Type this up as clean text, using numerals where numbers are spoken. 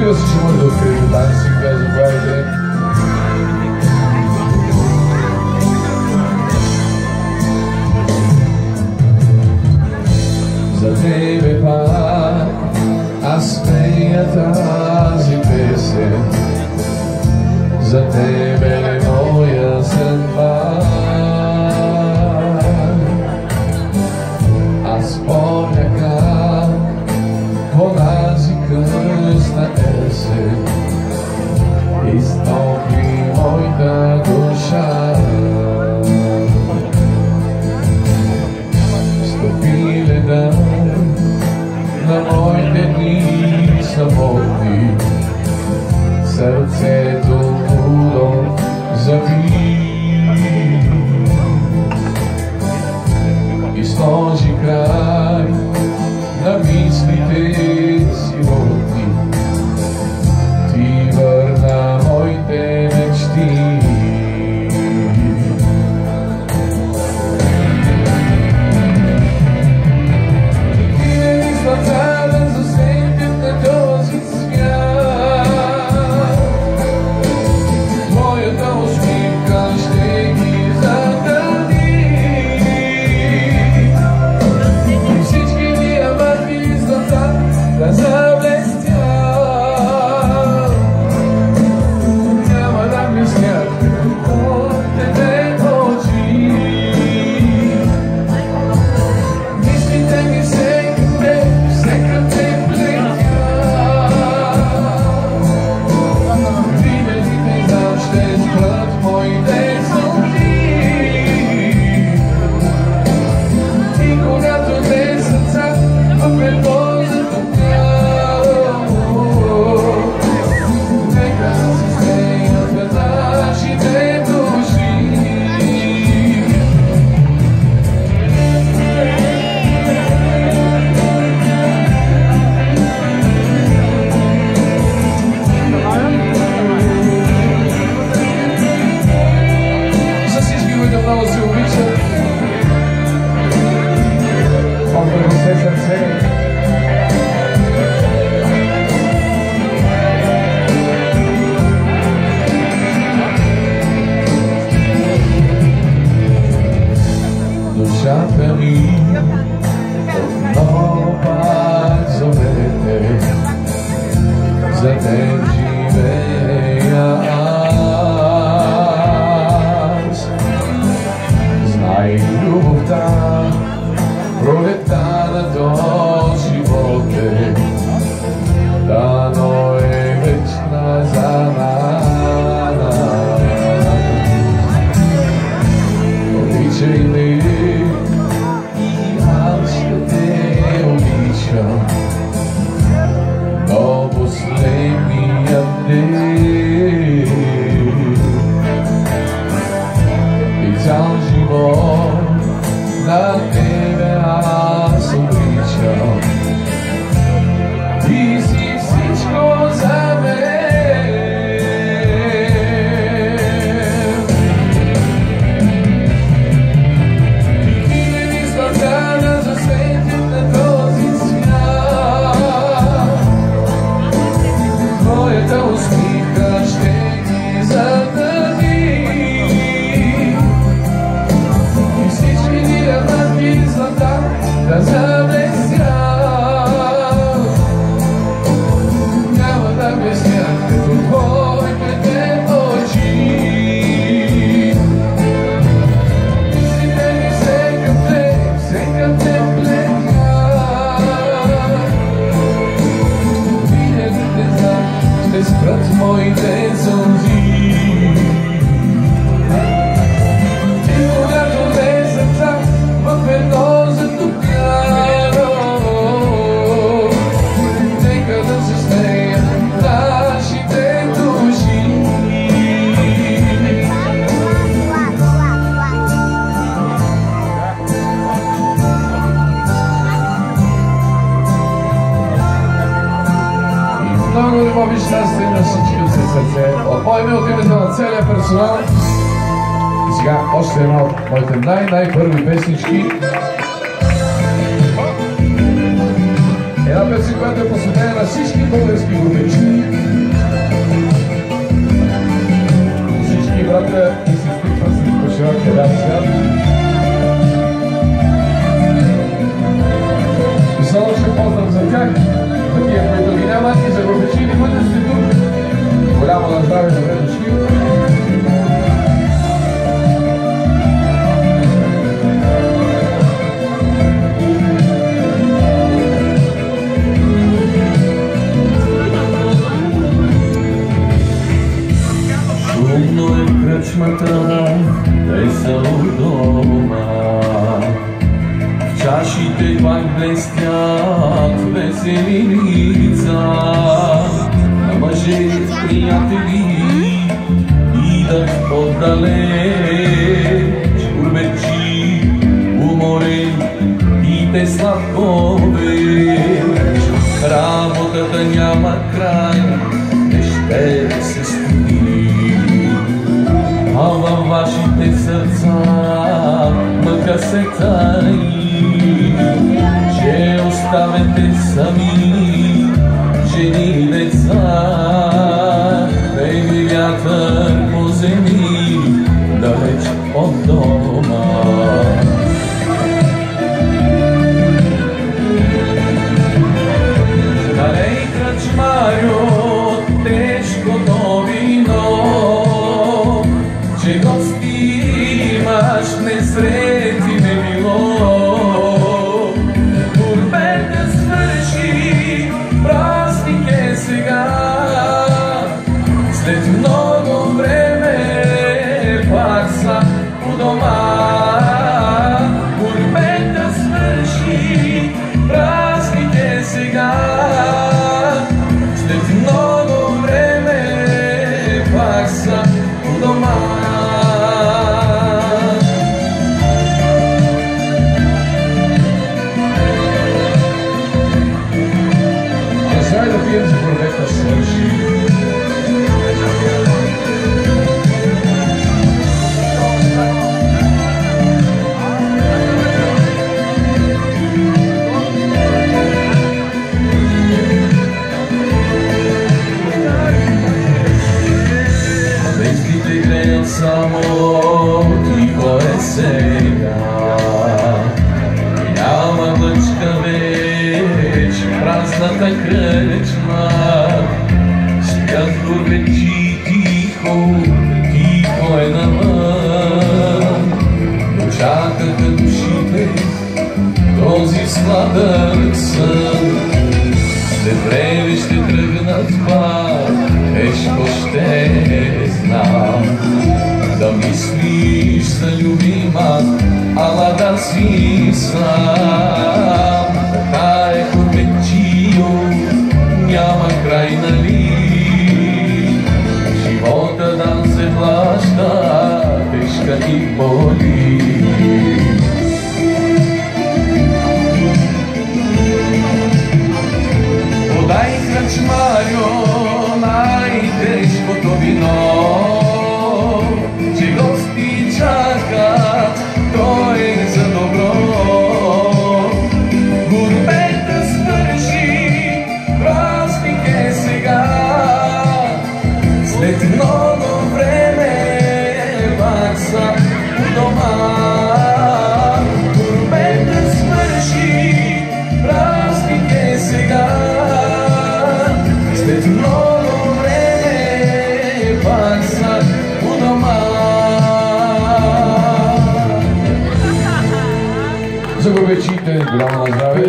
Разбира се, че може да откриете танци, да заповядайте. За тебе пак аз пея тази песен, за тебе моя съдба. Аз помня как по тази късна есен изтопли моята душа. Стопи леда на моите дни самотни, сърцето лудо заби и сложи край на мислите си модни. Ти върна моите мечти. Душата ми отново пак зовете, за теб живея аз. Знай любовта, пролетта на този живот е, дано е вечна за нас. Обичай ме, до последния ден и цял живот на тебе аз обичам. Ти си всичко за мен. Хиляди сладка да засветят на този свят. Твоята усмивка ще ги затъми и всички диаманти злата да заблестят. Няма да блестят като твоите очи. Мислите ми все към теб летят. Винаги те знам, ще спрат моите сълзи. И когато влезат там в едно затопляно, нека да се смеят нашите души. И много любов и щастие на всички от сърце. От мое име, от името на целия персонал. И сега още една от моите най-първи песнички. Една песен, която е посветена на всички български групички. Всички брата и сестри пръсти по широкия бял свят. И само ще поздрав за тях, за тия, които ги няма, и за групички, които сте тук. Голямо на здраве, добре дошли. Шумно е кръчмата, тъй са у дома. В чашите пак блестят весели лица. На мъже приятели идат отдалеч. Урбечи, уморен и те сладко веч. Работата няма край, не ще се студи. А във вашите сърца мъка се таи, че оставете сами жени и деца. Вейли вятър по земи, далеч от дома. Налей, кръчмарю, тежкото вино, че гости имаш, несрети не било. Турбета свърши, празник е сега, след много време пак са у дома. Турбета свърши, празник е сега, след много време пак са у дома. Дай да пием за турбета свърши. Звездите греят само, тихо е сега. Няма лъчка веч, празната кръчма. Спят турбечи тихо, тихо е навън. Но чакаха душите този сладък сън. След време ще тръгнат пак, тежко ще знам. Да мислиш за любима, ала да си сам. Така е, турбечио, няма край, нали? Живота да се плаща, тежка и боли. Подай, кръчмарю, най-тежкото вино, че гости чакат, то е за добро. Гурбета свърши, празник е сега, след много време пак са у дома. Гурбета свърши, празник е сега, след много време пак са у дома. За гурбечите, голямо на здраве.